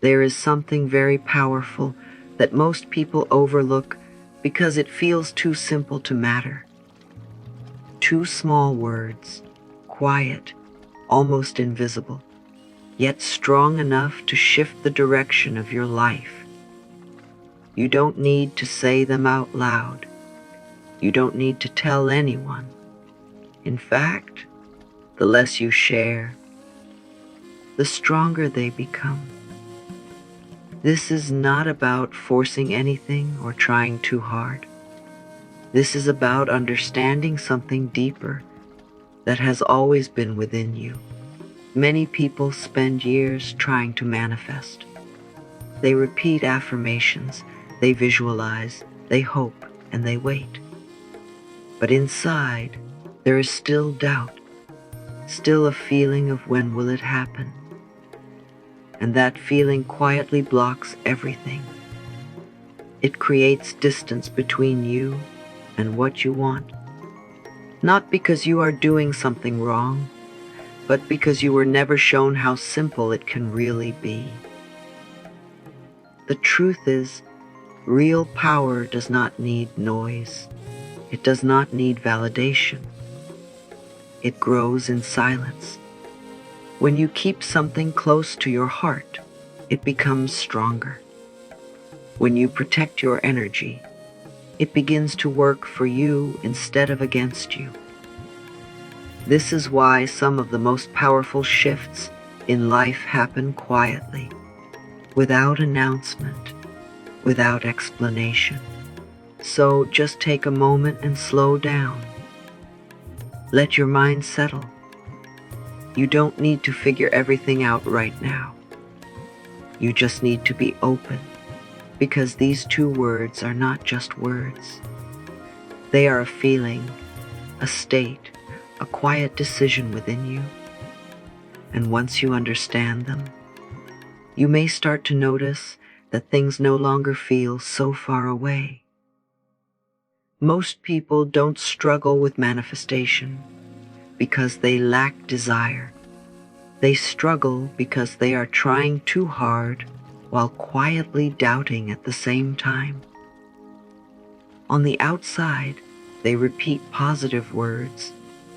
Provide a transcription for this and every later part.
There is something very powerful that most people overlook because it feels too simple to matter. Two small words, quiet, almost invisible, yet strong enough to shift the direction of your life. You don't need to say them out loud. You don't need to tell anyone. In fact, the less you share, the stronger they become. This is not about forcing anything or trying too hard. This is about understanding something deeper that has always been within you. Many people spend years trying to manifest. They repeat affirmations, they visualize, they hope, and they wait. But inside, there is still doubt, still a feeling of when will it happen. And that feeling quietly blocks everything. It creates distance between you and what you want. Not because you are doing something wrong, but because you were never shown how simple it can really be. The truth is, real power does not need noise. It does not need validation. It grows in silence. When you keep something close to your heart, it becomes stronger. When you protect your energy, it begins to work for you instead of against you. This is why some of the most powerful shifts in life happen quietly, without announcement, without explanation. So just take a moment and slow down. Let your mind settle. You don't need to figure everything out right now. You just need to be open, because these two words are not just words. They are a feeling, a state, a quiet decision within you. And once you understand them, you may start to notice that things no longer feel so far away. Most people don't struggle with manifestation because they lack desire. They struggle because they are trying too hard while quietly doubting at the same time. On the outside, they repeat positive words.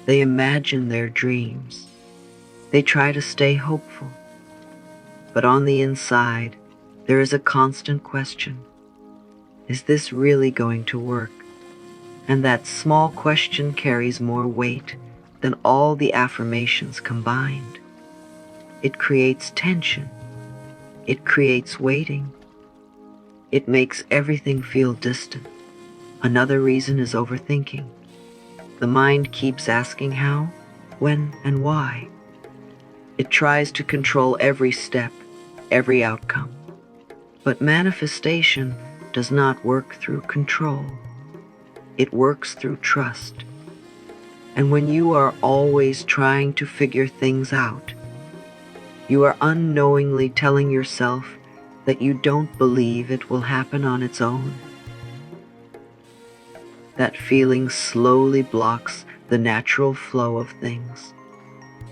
They imagine their dreams. They try to stay hopeful. But on the inside, there is a constant question. Is this really going to work? And that small question carries more weight than all the affirmations combined. It creates tension. It creates waiting. It makes everything feel distant. Another reason is overthinking. The mind keeps asking how, when, and why. It tries to control every step, every outcome. But manifestation does not work through control. It works through trust. And when you are always trying to figure things out, you are unknowingly telling yourself that you don't believe it will happen on its own. That feeling slowly blocks the natural flow of things.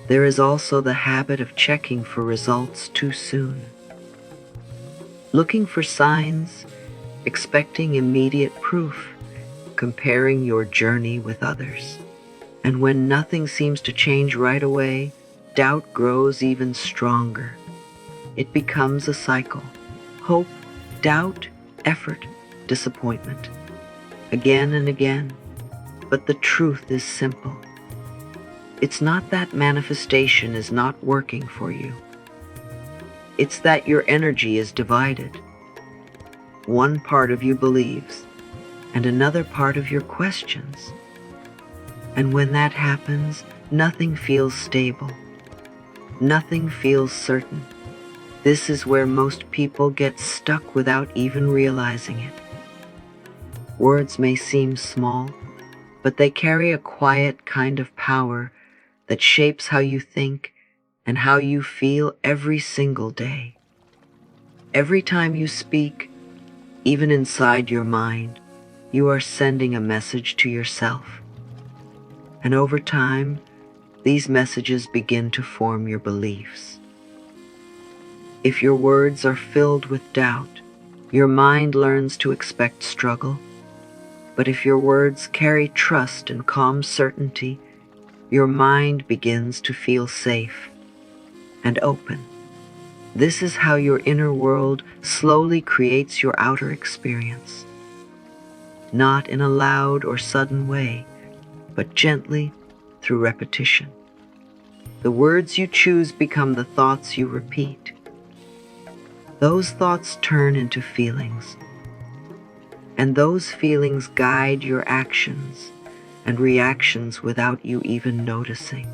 There is also the habit of checking for results too soon. Looking for signs, expecting immediate proof, comparing your journey with others. And when nothing seems to change right away, doubt grows even stronger. It becomes a cycle. Hope, doubt, effort, disappointment. Again and again. But the truth is simple. It's not that manifestation is not working for you. It's that your energy is divided. One part of you believes, and another part of your questions. And when that happens, nothing feels stable. Nothing feels certain. This is where most people get stuck without even realizing it. Words may seem small, but they carry a quiet kind of power that shapes how you think and how you feel every single day. Every time you speak, even inside your mind, you are sending a message to yourself. And over time, these messages begin to form your beliefs. If your words are filled with doubt, your mind learns to expect struggle. But if your words carry trust and calm certainty, your mind begins to feel safe and open. This is how your inner world slowly creates your outer experience. Not in a loud or sudden way, but gently through repetition. The words you choose become the thoughts you repeat. Those thoughts turn into feelings, and those feelings guide your actions and reactions without you even noticing.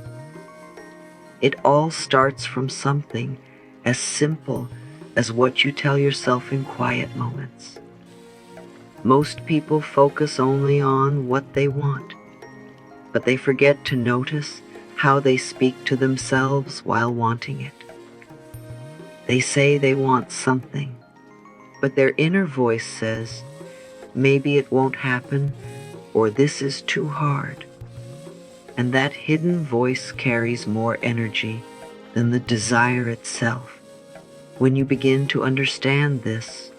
It all starts from something as simple as what you tell yourself in quiet moments. Most people focus only on what they want, but they forget to notice how they speak to themselves while wanting it. They say they want something, but their inner voice says, maybe it won't happen, or this is too hard. And that hidden voice carries more energy than the desire itself. When you begin to understand this,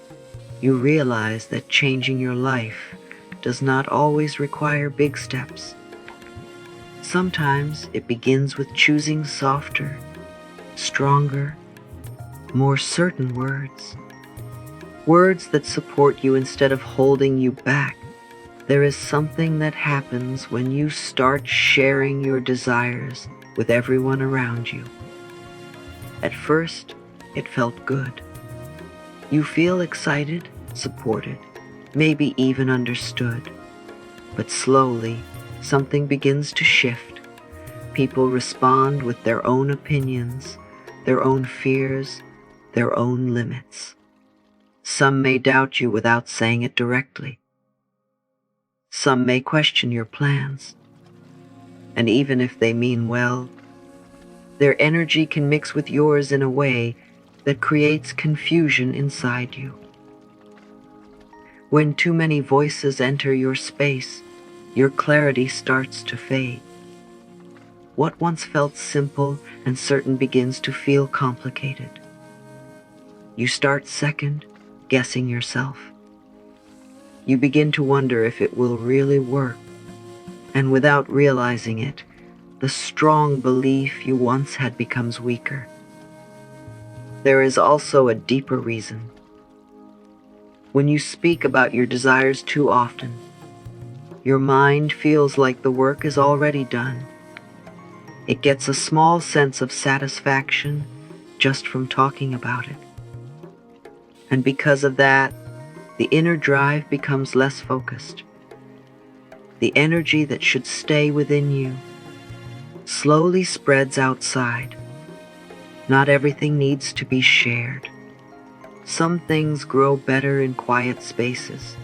you realize that changing your life does not always require big steps. Sometimes it begins with choosing softer, stronger, more certain words. Words that support you instead of holding you back. There is something that happens when you start sharing your desires with everyone around you. At first, it felt good. You feel excited, supported, maybe even understood. But slowly, something begins to shift. People respond with their own opinions, their own fears, their own limits. Some may doubt you without saying it directly. Some may question your plans. And even if they mean well, their energy can mix with yours in a way that creates confusion inside you. When too many voices enter your space, your clarity starts to fade. What once felt simple and certain begins to feel complicated. You start second guessing yourself. You begin to wonder if it will really work, and without realizing it, the strong belief you once had becomes weaker. There is also a deeper reason. When you speak about your desires too often, your mind feels like the work is already done. It gets a small sense of satisfaction just from talking about it. And because of that, the inner drive becomes less focused. The energy that should stay within you slowly spreads outside. Not everything needs to be shared. Some things grow better in quiet spaces.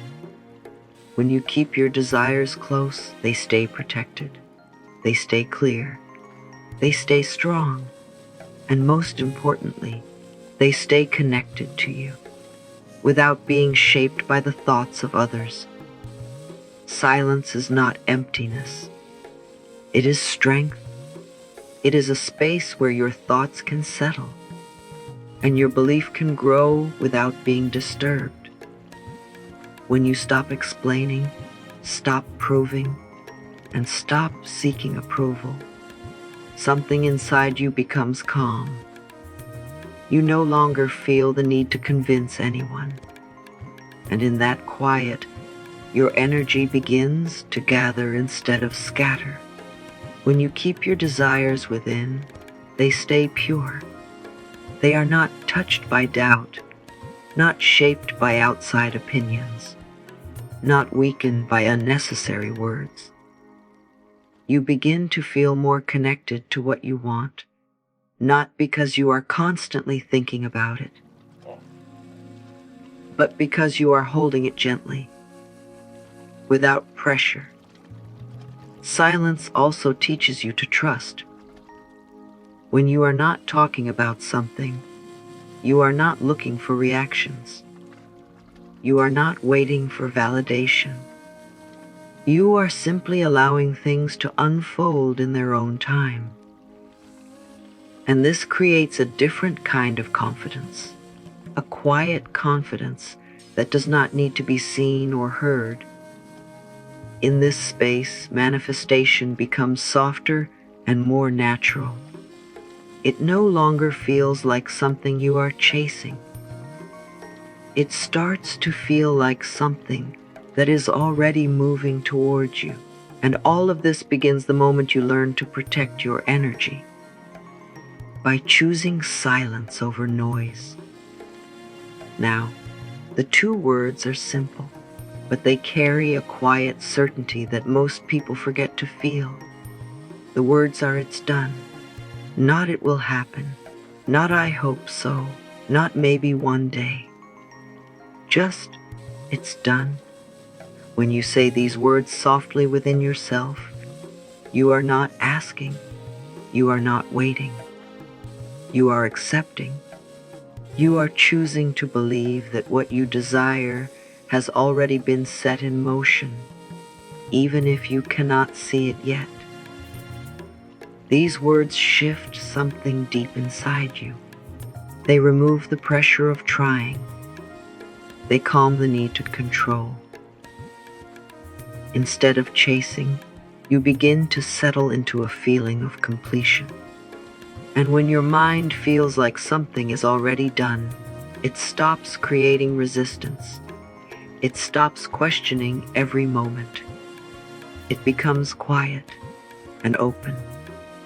When you keep your desires close, they stay protected. They stay clear. They stay strong. And most importantly, they stay connected to you, without being shaped by the thoughts of others. Silence is not emptiness. It is strength. It is a space where your thoughts can settle, and your belief can grow without being disturbed. When you stop explaining, stop proving, and stop seeking approval, something inside you becomes calm. You no longer feel the need to convince anyone. And in that quiet, your energy begins to gather instead of scatter. When you keep your desires within, they stay pure. They are not touched by doubt, not shaped by outside opinions, not weakened by unnecessary words. You begin to feel more connected to what you want, not because you are constantly thinking about it, but because you are holding it gently, without pressure. Silence also teaches you to trust. When you are not talking about something, you are not looking for reactions. You are not waiting for validation. You are simply allowing things to unfold in their own time. And this creates a different kind of confidence, a quiet confidence that does not need to be seen or heard. In this space, manifestation becomes softer and more natural. It no longer feels like something you are chasing. It starts to feel like something that is already moving towards you. And all of this begins the moment you learn to protect your energy by choosing silence over noise. Now, the two words are simple, but they carry a quiet certainty that most people forget to feel. The words are "it's done," not "it will happen," not "I hope so," not "maybe one day." Just, "it's done." When you say these words softly within yourself, you are not asking, you are not waiting, you are accepting. You are choosing to believe that what you desire has already been set in motion, even if you cannot see it yet. These words shift something deep inside you. They remove the pressure of trying. They calm the need to control. Instead of chasing, you begin to settle into a feeling of completion. And when your mind feels like something is already done, it stops creating resistance. It stops questioning every moment. It becomes quiet and open.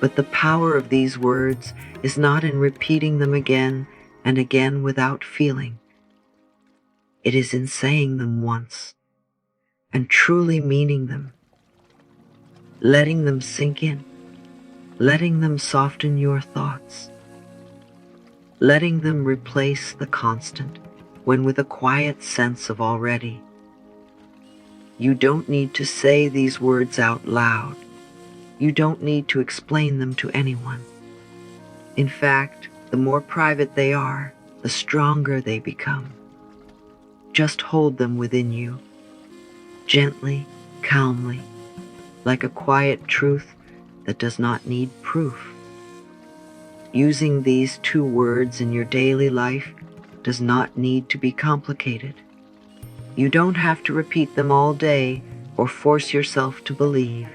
But the power of these words is not in repeating them again and again without feeling. It is in saying them once and truly meaning them, letting them sink in, letting them soften your thoughts, letting them replace the constant when with a quiet sense of already. You don't need to say these words out loud. You don't need to explain them to anyone. In fact, the more private they are, the stronger they become. Just hold them within you, gently, calmly, like a quiet truth that does not need proof. Using these two words in your daily life does not need to be complicated. You don't have to repeat them all day or force yourself to believe.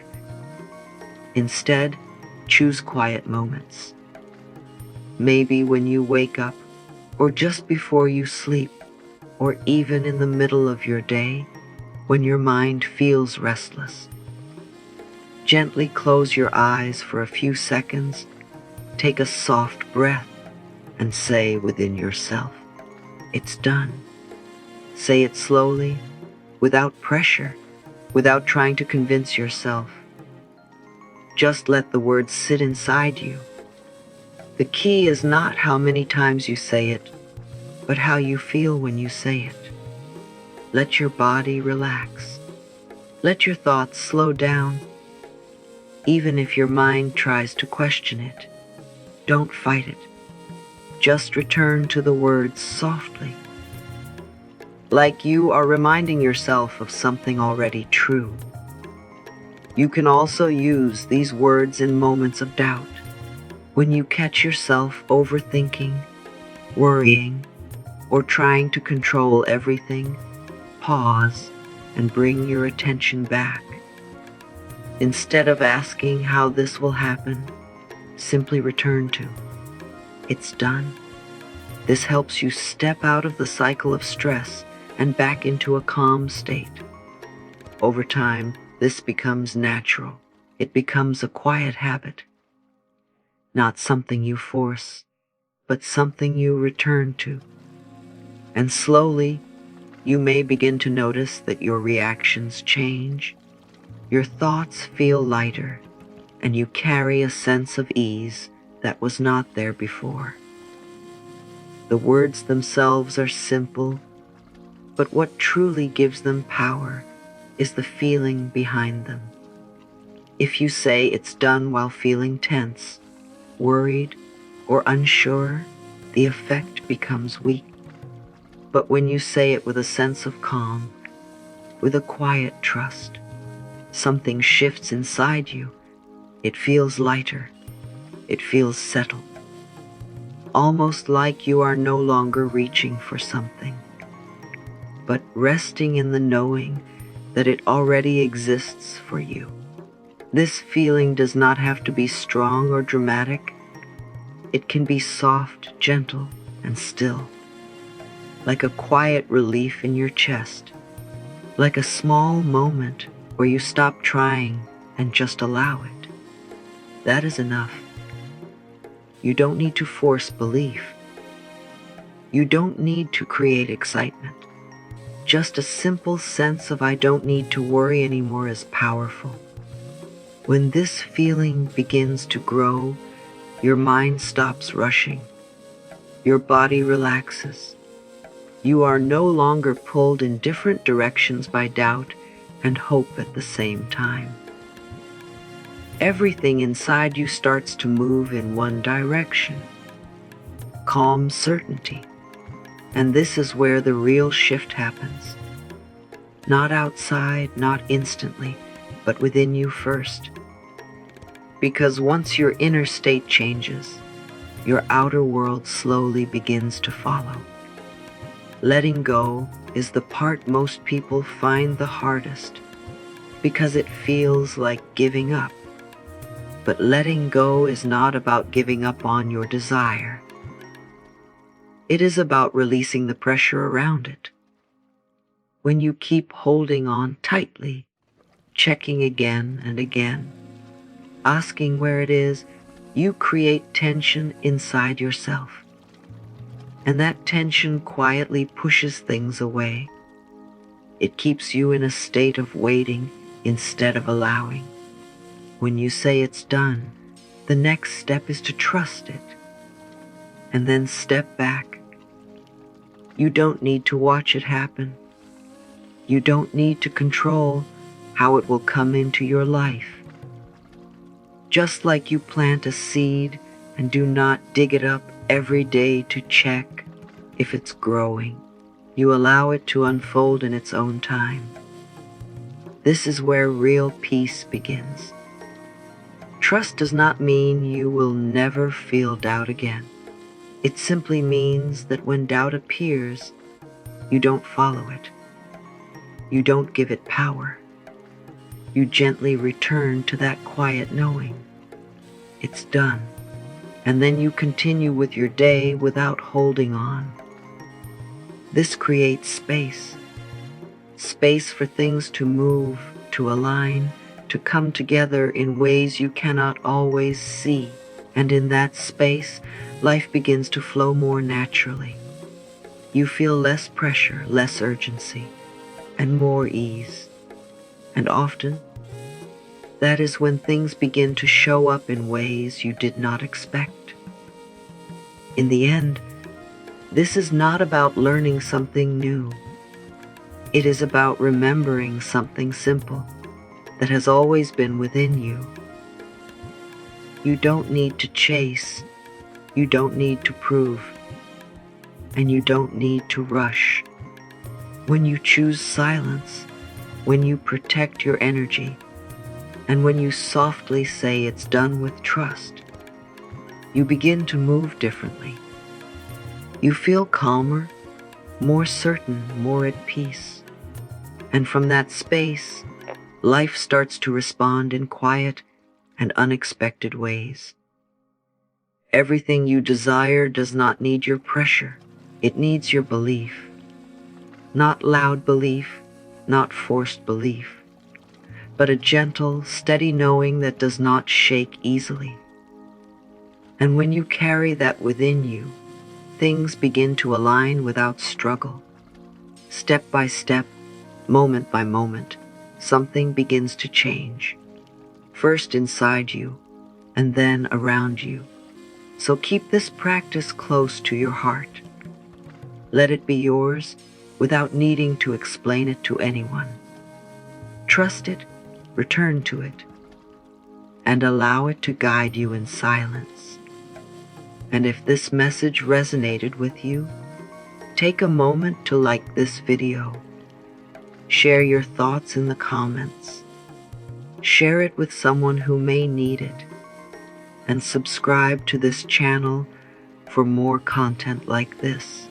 Instead, choose quiet moments. Maybe when you wake up, or just before you sleep, or even in the middle of your day, when your mind feels restless. Gently close your eyes for a few seconds, take a soft breath, and say within yourself, "It's done." Say it slowly, without pressure, without trying to convince yourself. Just let the words sit inside you. The key is not how many times you say it, but how you feel when you say it. Let your body relax. Let your thoughts slow down. Even if your mind tries to question it, don't fight it. Just return to the words softly, like you are reminding yourself of something already true. You can also use these words in moments of doubt. When you catch yourself overthinking, worrying, or trying to control everything, pause and bring your attention back. Instead of asking how this will happen, simply return to, "It's done." This helps you step out of the cycle of stress and back into a calm state. Over time, this becomes natural. It becomes a quiet habit. Not something you force, but something you return to. And slowly, you may begin to notice that your reactions change, your thoughts feel lighter, and you carry a sense of ease that was not there before. The words themselves are simple, but what truly gives them power is the feeling behind them. If you say "it's done" while feeling tense, worried, or unsure, the effect becomes weak. But when you say it with a sense of calm, with a quiet trust, something shifts inside you. It feels lighter. It feels settled. almost like you are no longer reaching for something, but resting in the knowing that it already exists for you. This feeling does not have to be strong or dramatic. It can be soft, gentle, and still, like a quiet relief in your chest, like a small moment where you stop trying and just allow it. That is enough. You don't need to force belief. You don't need to create excitement. Just a simple sense of I don't need to worry anymore is powerful. When this feeling begins to grow, your mind stops rushing. Your body relaxes. You are no longer pulled in different directions by doubt and hope at the same time. Everything inside you starts to move in one direction. Calm certainty. And this is where the real shift happens. Not outside, not instantly, but within you first. Because once your inner state changes, your outer world slowly begins to follow. Letting go is the part most people find the hardest, because it feels like giving up. But letting go is not about giving up on your desire. It is about releasing the pressure around it. When you keep holding on tightly, checking again and again, asking where it is, you create tension inside yourself. And that tension quietly pushes things away. It keeps you in a state of waiting instead of allowing. When you say it's done, the next step is to trust it. And then step back. You don't need to watch it happen. You don't need to control how it will come into your life. Just like you plant a seed and do not dig it up every day to check if it's growing, you allow it to unfold in its own time. This is where real peace begins. Trust does not mean you will never feel doubt again. It simply means that when doubt appears, you don't follow it. You don't give it power. You gently return to that quiet knowing. It's done. And then you continue with your day without holding on. This creates space. Space for things to move, to align, to come together in ways you cannot always see. And in that space, life begins to flow more naturally. You feel less pressure, less urgency, and more ease. And often, that is when things begin to show up in ways you did not expect. In the end, this is not about learning something new. It is about remembering something simple that has always been within you. You don't need to chase. You don't need to prove. And you don't need to rush. When you choose silence, when you protect your energy, and when you softly say it's done with trust, you begin to move differently. You feel calmer, more certain, more at peace. And from that space, life starts to respond in quiet and unexpected ways. Everything you desire does not need your pressure. It needs your belief. Not loud belief, not forced belief, but a gentle, steady knowing that does not shake easily. And when you carry that within you, things begin to align without struggle. Step by step, moment by moment, something begins to change. First inside you, and then around you. So keep this practice close to your heart. Let it be yours without needing to explain it to anyone. Trust it, return to it, and allow it to guide you in silence. And if this message resonated with you, take a moment to like this video. Share your thoughts in the comments. Share it with someone who may need it. And subscribe to this channel for more content like this.